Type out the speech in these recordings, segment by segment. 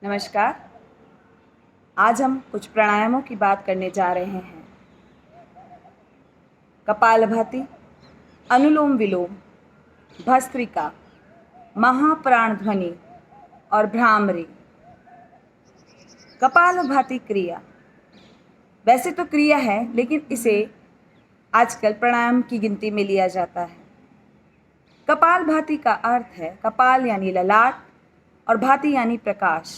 नमस्कार। आज हम कुछ प्राणायामों की बात करने जा रहे हैं। कपालभाति, अनुलोम विलोम, भस्त्रिका, महाप्राण ध्वनि और भ्रामरी। कपालभाति क्रिया वैसे तो क्रिया है, लेकिन इसे आजकल प्राणायाम की गिनती में लिया जाता है। कपालभाति का अर्थ है कपाल यानी ललाट और भाति यानी प्रकाश,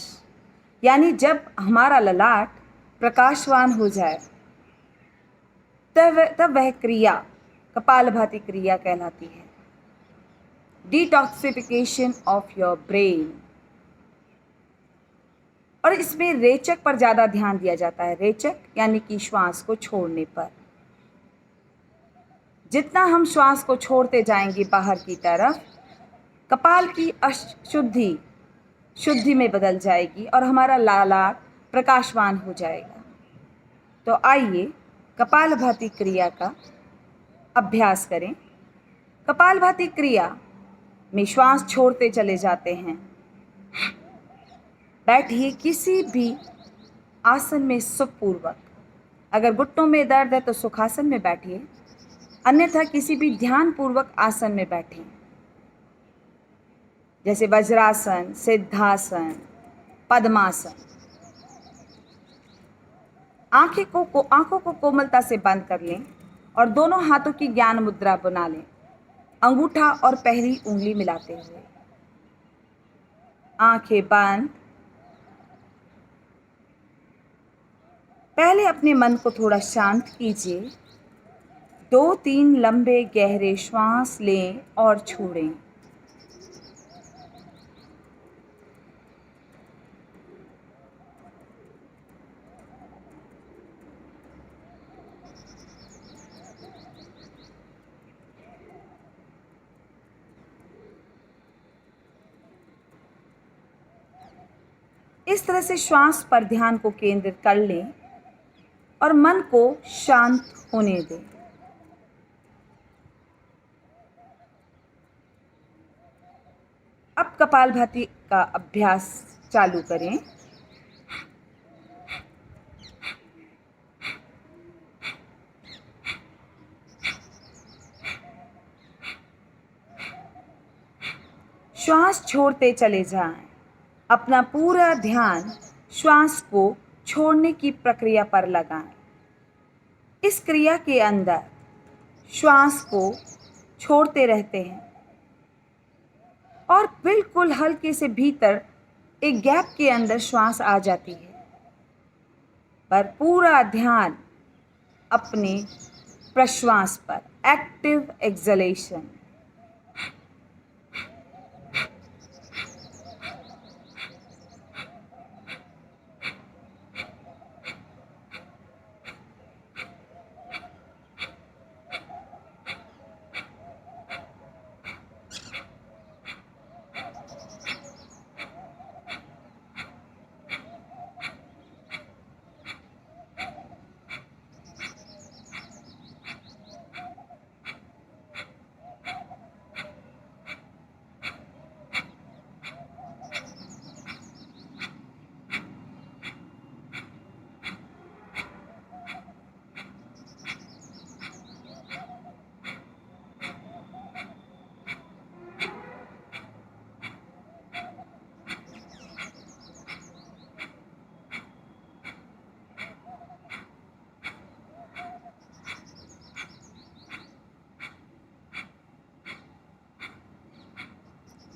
यानी जब हमारा ललाट प्रकाशवान हो जाए तब वह क्रिया कपालभाति क्रिया कहलाती है। Detoxification of your brain. और इसमें रेचक पर ज़्यादा ध्यान दिया जाता है। रेचक यानी कि श्वास को छोड़ने पर। जितना हम श्वास को छोड़ते जाएंगे बाहर की तरफ, कपाल की शुद्धि में बदल जाएगी और हमारा ललाट प्रकाशवान हो जाएगा। तो आइए कपालभाति क्रिया का अभ्यास करें। कपालभाति क्रिया में श्वास छोड़ते चले जाते हैं। बैठिए किसी भी आसन में सुखपूर्वक। अगर घुटनों में दर्द है तो सुखासन में बैठिए, अन्यथा किसी भी ध्यानपूर्वक आसन में बैठें, जैसे वज्रासन, सिद्धासन, पद्मासन। आंखों को कोमलता से बंद कर लें और दोनों हाथों की ज्ञान मुद्रा बना लें, अंगूठा और पहली उंगली मिलाते हुए। आंखें बंद। पहले अपने मन को थोड़ा शांत कीजिए। 2-3 लंबे गहरे श्वास लें और छोड़ें। इस तरह से श्वास पर ध्यान को केंद्रित कर लें और मन को शांत होने दें। अब कपालभाति का अभ्यास चालू करें। श्वास छोड़ते चले जाएं। अपना पूरा ध्यान श्वास को छोड़ने की प्रक्रिया पर लगाएं। इस क्रिया के अंदर श्वास को छोड़ते रहते हैं और बिल्कुल हल्के से भीतर एक गैप के अंदर श्वास आ जाती है, पर पूरा ध्यान अपने प्रश्वास पर। Active acceleration.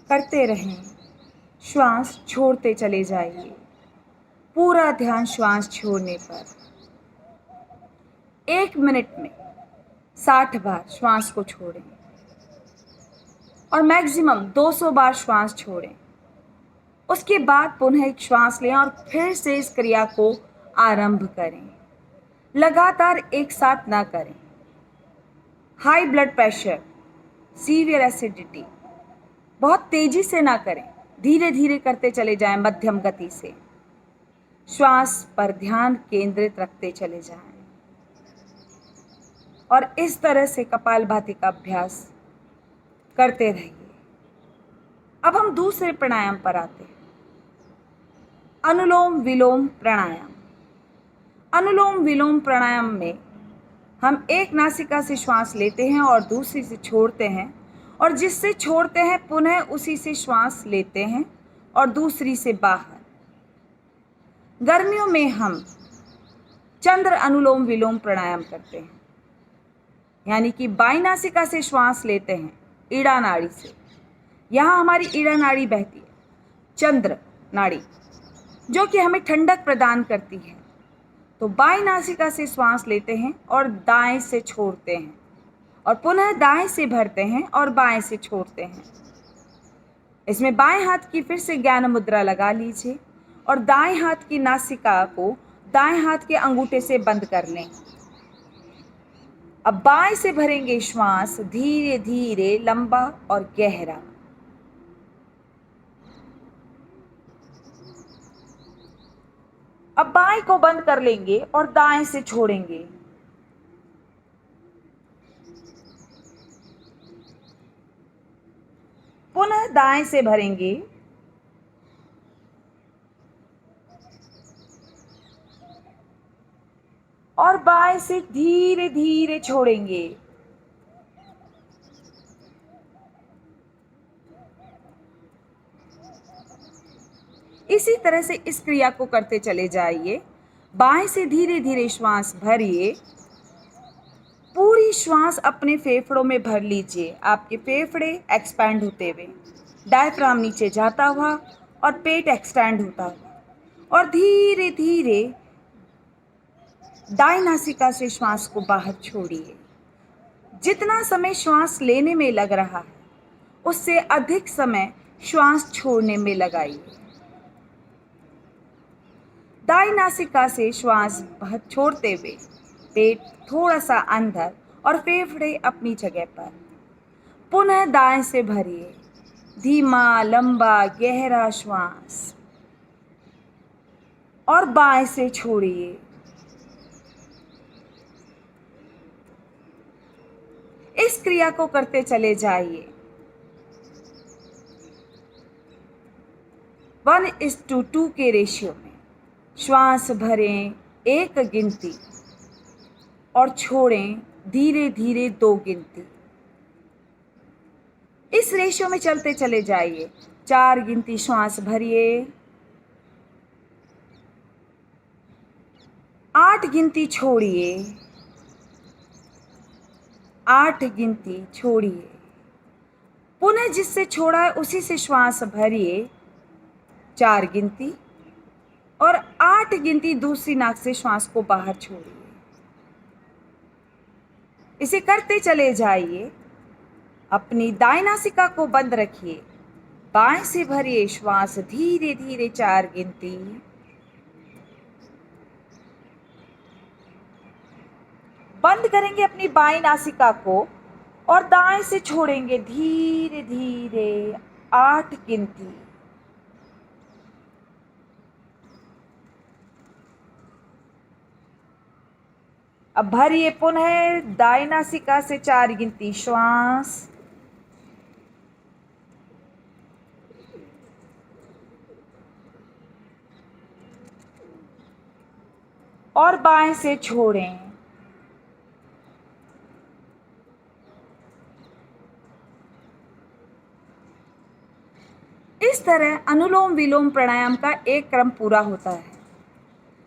करते रहें। श्वास छोड़ते चले जाइए। पूरा ध्यान श्वास छोड़ने पर। 1 मिनट में 60 बार श्वास को छोड़ें और मैक्सिमम 200 बार श्वास छोड़ें। उसके बाद पुनः एक श्वास लें और फिर से इस क्रिया को आरंभ करें। लगातार एक साथ ना करें। High blood pressure, severe acidity, बहुत तेजी से ना करें। धीरे धीरे करते चले जाएं, मध्यम गति से। श्वास पर ध्यान केंद्रित रखते चले जाएं और इस तरह से कपालभाति का अभ्यास करते रहिए। अब हम दूसरे प्राणायाम पर आते हैं। अनुलोम विलोम प्राणायाम। अनुलोम विलोम प्राणायाम में हम एक नासिका से श्वास लेते हैं और दूसरी से छोड़ते हैं, और जिससे छोड़ते हैं पुनः उसी से श्वास लेते हैं और दूसरी से बाहर। गर्मियों में हम चंद्र अनुलोम विलोम प्राणायाम करते हैं, यानी कि बाईं नासिका से श्वास लेते हैं ईड़ा नाड़ी से। यहाँ हमारी ईड़ा नाड़ी बहती है, चंद्र नाड़ी, जो कि हमें ठंडक प्रदान करती है। तो बाईं नासिका से श्वास लेते हैं और दाएं से छोड़ते हैं, और पुनः दाएं से भरते हैं और बाएं से छोड़ते हैं। इसमें बाएं हाथ की फिर से ज्ञान मुद्रा लगा लीजिए और दाएं हाथ की नासिका को दाएं हाथ के अंगूठे से बंद कर लें। अब बाएं से भरेंगे श्वास, धीरे धीरे, लंबा और गहरा। अब बाएं को बंद कर लेंगे और दाएं से छोड़ेंगे। पुनः दाएं से भरेंगे और बाएं से धीरे धीरे छोड़ेंगे। इसी तरह से इस क्रिया को करते चले जाइए। बाएं से धीरे धीरे श्वास भरिए, पूरी श्वास अपने फेफड़ों में भर लीजिए। आपके फेफड़े एक्सपैंड होते हुए, डायफ्राम नीचे जाता हुआ और पेट एक्सटेंड होता हुआ, और धीरे धीरे दाईं नासिका से श्वास को बाहर छोड़िए। जितना समय श्वास लेने में लग रहा है उससे अधिक समय श्वास छोड़ने में लगाइए। दाईं नासिका से श्वास बाहर छोड़ते हुए पेट थोड़ा सा अंदर और फेफड़े अपनी जगह पर। पुनः दाएं से भरिए, धीमा, लंबा, गहरा श्वास, और बाएं से छोड़िए। इस क्रिया को करते चले जाइए। 1:2 के रेशियो में श्वास भरें 1 गिनती और छोड़ें धीरे धीरे 2 गिनती। इस रेशियो में चलते चले जाइए। 4 गिनती श्वास भरिए, 8 गिनती छोड़िए, 8 गिनती छोड़िए। पुनः जिससे छोड़ा है उसी से श्वास भरिए, 4 गिनती, और 8 गिनती दूसरी नाक से श्वास को बाहर छोड़िए। इसे करते चले जाइए। अपनी दाईं नासिका को बंद रखिए, बाएं से भरिए श्वास धीरे धीरे 4 गिनती, बंद करेंगे अपनी बाईं नासिका को और दाएं से छोड़ेंगे धीरे धीरे 8 गिनती। अब भरिए पुनः दाईं नासिका से 4 गिनती श्वास, और बाएं से छोड़ें। इस तरह अनुलोम विलोम प्राणायाम का एक क्रम पूरा होता है।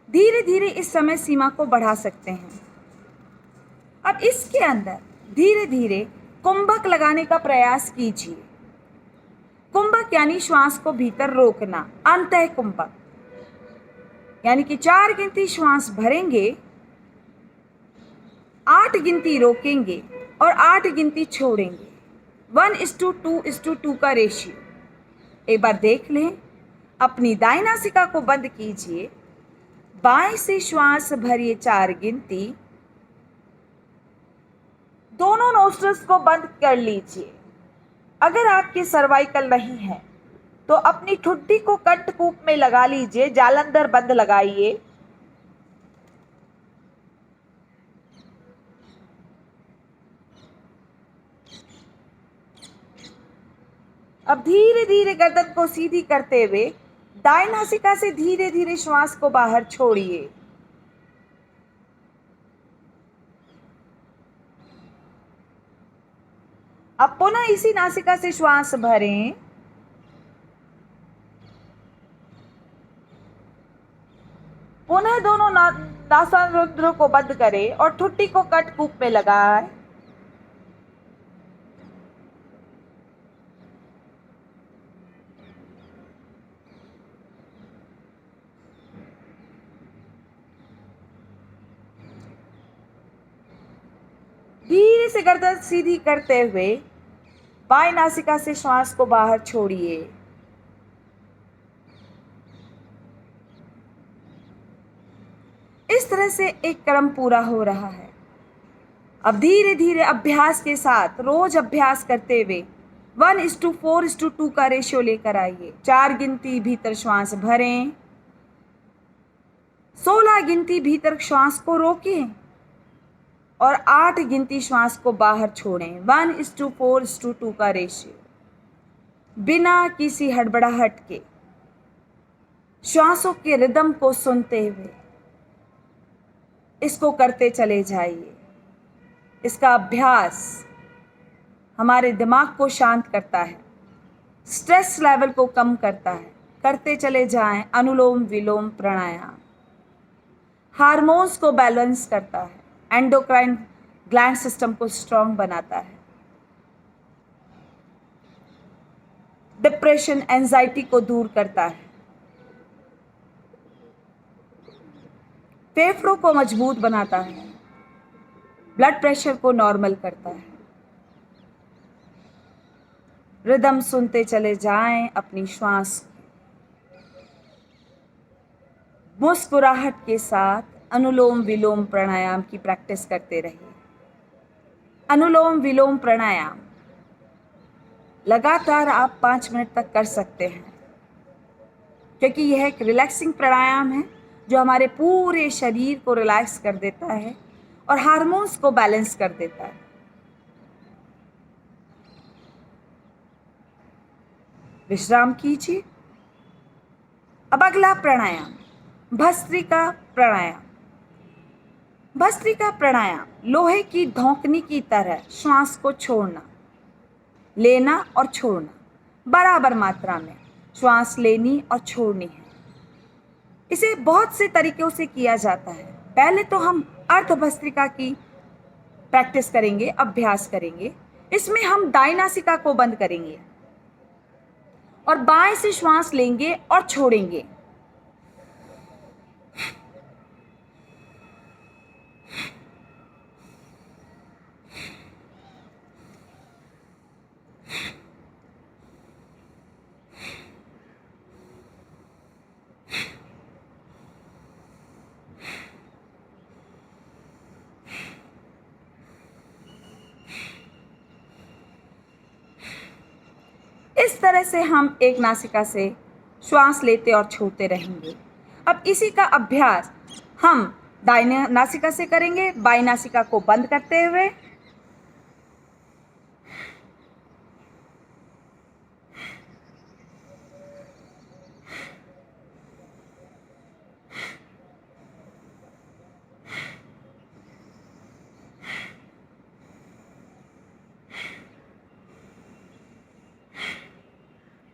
धीरे धीरे इस समय सीमा को बढ़ा सकते हैं। अब इसके अंदर धीरे धीरे कुंभक लगाने का प्रयास कीजिए। कुंभक यानी श्वास को भीतर रोकना, अंतः कुंभक, यानी कि 4 गिनती श्वास भरेंगे, 8 गिनती रोकेंगे और 8 गिनती छोड़ेंगे। 1:2 का रेशियो। एक बार देख लें। अपनी दाईं नासिका को बंद कीजिए, बाएं से श्वास भरिए 4 गिनती, दोनों नोस्ट्रल्स को बंद कर लीजिए। अगर आपके सर्वाइकल नहीं है तो अपनी ठुड्डी को कंठकूप में लगा लीजिए, जालंधर बंद लगाइए। अब धीरे धीरे गर्दन को सीधी करते हुए दाएं नासिका से धीरे धीरे श्वास को बाहर छोड़िए। अब पुनः इसी नासिका से श्वास भरें। पुनः दोनों नासारंध्रों को बंद करें और ठुड्डी को कटकूप में लगाएं। धीरे से गर्दन सीधी करते हुए बाएं नासिका से श्वास को बाहर छोड़िए। इस तरह से एक क्रम पूरा हो रहा है। अब धीरे धीरे अभ्यास के साथ रोज अभ्यास करते हुए 1:4:2 का रेशियो लेकर आइए। 4 गिनती भीतर श्वास भरें, 16 गिनती भीतर श्वास को रोकें और 8 गिनती श्वास को बाहर छोड़ें। 1:4:2 का रेशियो, बिना किसी हड़बड़ाहट के, श्वासों के रिदम को सुनते हुए इसको करते चले जाइए। इसका अभ्यास हमारे दिमाग को शांत करता है, स्ट्रेस लेवल को कम करता है। करते चले जाएं। अनुलोम विलोम प्राणायाम हार्मोन्स को बैलेंस करता है, एंडोक्राइन ग्लैंड सिस्टम को स्ट्रांग बनाता है, डिप्रेशन एंजाइटी को दूर करता है, फेफड़ों को मजबूत बनाता है, ब्लड प्रेशर को नॉर्मल करता है। रिदम सुनते चले जाएं अपनी श्वास की। मुस्कुराहट के साथ अनुलोम विलोम प्राणायाम की प्रैक्टिस करते रहिए। अनुलोम विलोम प्राणायाम लगातार आप 5 मिनट तक कर सकते हैं, क्योंकि यह एक रिलैक्सिंग प्राणायाम है जो हमारे पूरे शरीर को रिलैक्स कर देता है और हार्मोन्स को बैलेंस कर देता है। विश्राम कीजिए। अब अगला प्राणायाम भस्त्रिका प्राणायाम। भस्त्रिका प्राणायाम लोहे की धौंकनी की तरह श्वास को छोड़ना, लेना और छोड़ना, बराबर मात्रा में श्वास लेनी और छोड़नी है। इसे बहुत से तरीकों से किया जाता है। पहले तो हम अर्ध भस्त्रिका की प्रैक्टिस करेंगे, अभ्यास करेंगे। इसमें हम दाएं नासिका को बंद करेंगे और बाएं से श्वास लेंगे और छोड़ेंगे। इस तरह से हम एक नासिका से श्वास लेते और छोड़ते रहेंगे। अब इसी का अभ्यास हम दाहिने नासिका से करेंगे, बाईं नासिका को बंद करते हुए।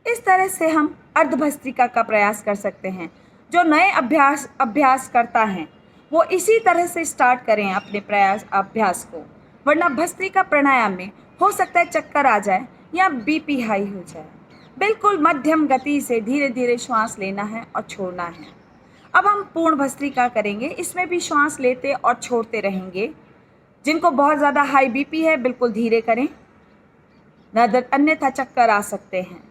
इस तरह से हम अर्धभस्त्रिका का प्रयास कर सकते हैं। जो नए अभ्यास करता है वो इसी तरह से स्टार्ट करें अपने अभ्यास को, वरना भस्त्रिका प्राणायाम में हो सकता है चक्कर आ जाए या बीपी हाई हो जाए। बिल्कुल मध्यम गति से धीरे धीरे श्वास लेना है और छोड़ना है। अब हम पूर्ण भस्त्रिका करेंगे। इसमें भी श्वास लेते और छोड़ते रहेंगे। जिनको बहुत ज़्यादा हाई बीपी है बिल्कुल धीरे करें, अन्यथा चक्कर आ सकते हैं।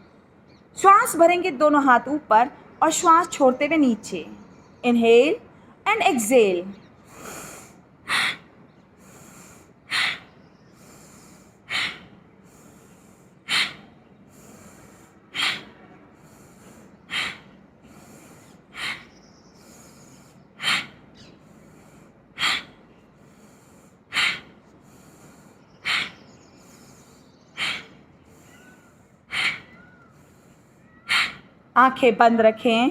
श्वास भरेंगे दोनों हाथ ऊपर और श्वास छोड़ते हुए नीचे। Inhale and exhale. आंखें बंद रखें।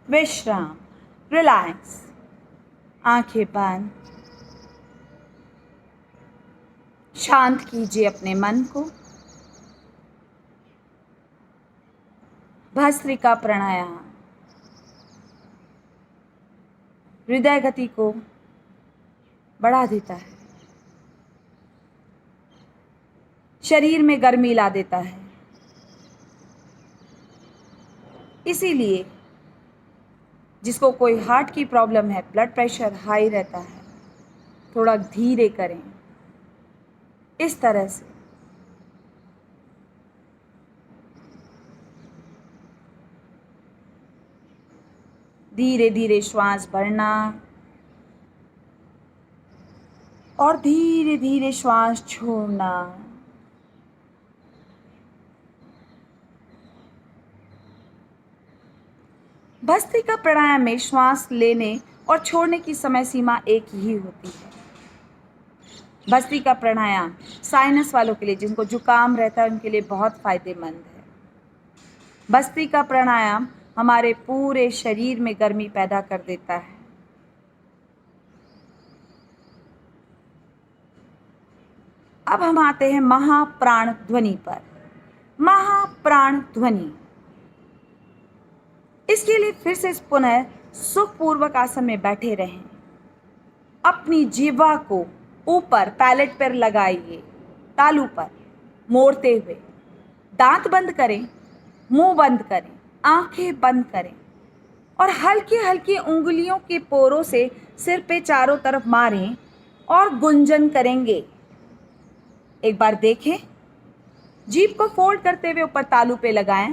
विश्राम, रिलैक्स, आंखें बंद। शांत कीजिए अपने मन को। भस्त्रिका प्राणायाम हृदय गति को बढ़ा देता है, शरीर में गर्मी ला देता है। इसीलिए जिसको कोई हार्ट की प्रॉब्लम है, ब्लड प्रेशर हाई रहता है, थोड़ा धीरे करें। इस तरह से धीरे धीरे श्वास भरना और धीरे धीरे श्वास छोड़ना। भस्त्रिका प्राणायाम में श्वास लेने और छोड़ने की समय सीमा एक ही होती है। भस्त्रिका प्राणायाम साइनस वालों के लिए, जिनको जुकाम रहता है, उनके लिए बहुत फायदेमंद है। भस्त्रिका प्राणायाम हमारे पूरे शरीर में गर्मी पैदा कर देता है। अब हम आते हैं महाप्राण ध्वनि पर। महाप्राण ध्वनि, इसके लिए फिर से पुनः सुखपूर्वक आसन में बैठे रहें। अपनी जिह्वा को ऊपर पैलेट पर लगाइए, तालू पर मोड़ते हुए। दांत बंद करें, मुंह बंद करें, आंखें बंद करें और हल्की हल्की उंगलियों के पोरों से सिर पे चारों तरफ मारें और गुंजन करेंगे। एक बार देखें। जीभ को फोल्ड करते हुए ऊपर तालू पे लगाएं।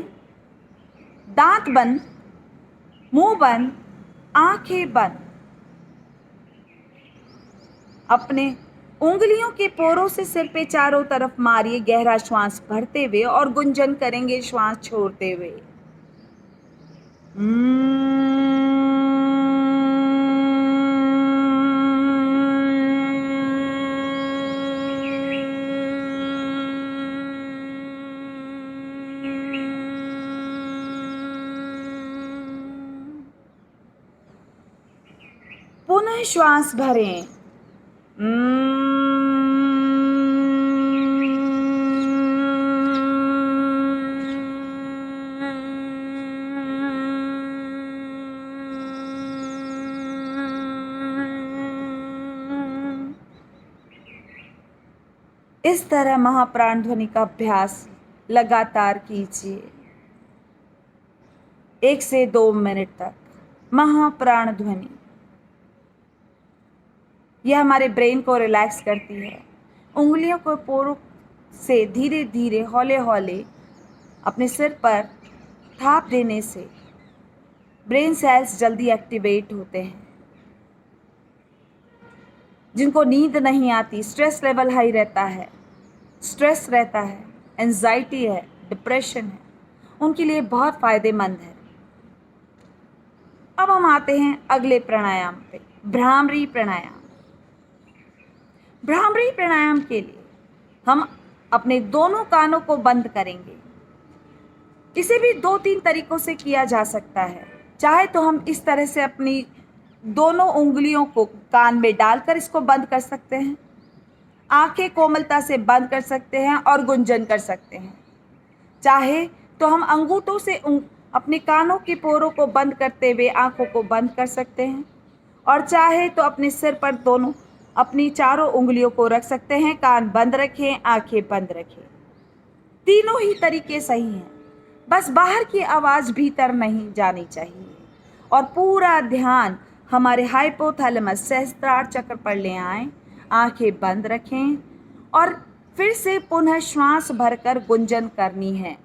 दांत बंद, मुंह बंद, आंखें बंद। अपने उंगलियों के पोरों से सिर पे चारों तरफ मारिए, गहरा श्वास भरते हुए और गुंजन करेंगे श्वास छोड़ते हुए। पुनः श्वास भरें। इस तरह महाप्राण ध्वनि का अभ्यास लगातार कीजिए 1 से 2 मिनट तक। महाप्राण ध्वनि यह हमारे ब्रेन को रिलैक्स करती है। उंगलियों को पोरों से धीरे धीरे हौले हौले अपने सिर पर थाप देने से ब्रेन सेल्स जल्दी एक्टिवेट होते हैं। जिनको नींद नहीं आती, स्ट्रेस लेवल हाई रहता है, स्ट्रेस रहता है, एंजाइटी है, डिप्रेशन है, उनके लिए बहुत फायदेमंद है। अब हम आते हैं अगले प्राणायाम पे, भ्रामरी प्राणायाम। भ्रामरी प्राणायाम के लिए हम अपने दोनों कानों को बंद करेंगे। इसे भी 2-3 तरीकों से किया जा सकता है। चाहे तो हम इस तरह से अपनी दोनों उंगलियों को कान में डालकर इसको बंद कर सकते हैं, आंखें कोमलता से बंद कर सकते हैं और गुंजन कर सकते हैं। चाहे तो हम अंगूठों से अपने कानों के पोरों को बंद करते हुए आंखों को बंद कर सकते हैं और चाहे तो अपने सिर पर दोनों अपनी चारों उंगलियों को रख सकते हैं। कान बंद रखें, आंखें बंद रखें। तीनों ही तरीके सही हैं, बस बाहर की आवाज़ भीतर नहीं जानी चाहिए और पूरा ध्यान हमारे हाइपोथैलेमस सहस्त्रार चक्र पर ले आएं। आंखें बंद रखें और फिर से पुनः श्वास भरकर गुंजन करनी है।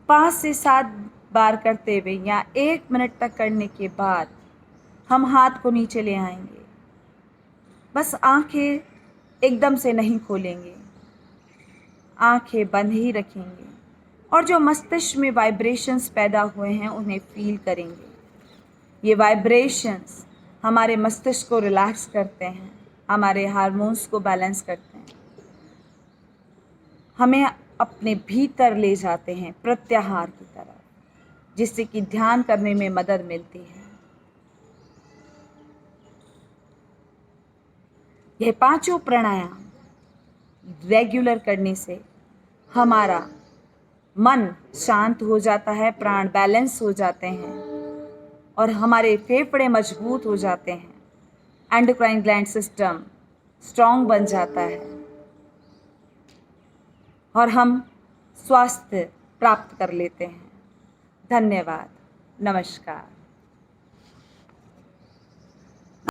पाँच से 7 बार करते हुए या 1 मिनट तक करने के बाद हम हाथ को नीचे ले आएंगे। बस आंखें एकदम से नहीं खोलेंगे, आंखें बंद ही रखेंगे और जो मस्तिष्क में वाइब्रेशंस पैदा हुए हैं उन्हें फील करेंगे। ये वाइब्रेशंस हमारे मस्तिष्क को रिलैक्स करते हैं, हमारे हार्मोन्स को बैलेंस करते हैं, हमें अपने भीतर ले जाते हैं प्रत्याहार की तरफ, जिससे कि ध्यान करने में मदद मिलती है। यह पांचों प्राणायाम रेगुलर करने से हमारा मन शांत हो जाता है, प्राण बैलेंस हो जाते हैं और हमारे फेफड़े मजबूत हो जाते हैं, एंडोक्राइन ग्लैंड सिस्टम स्ट्रॉन्ग बन जाता है और हम स्वास्थ्य प्राप्त कर लेते हैं। धन्यवाद। नमस्कार।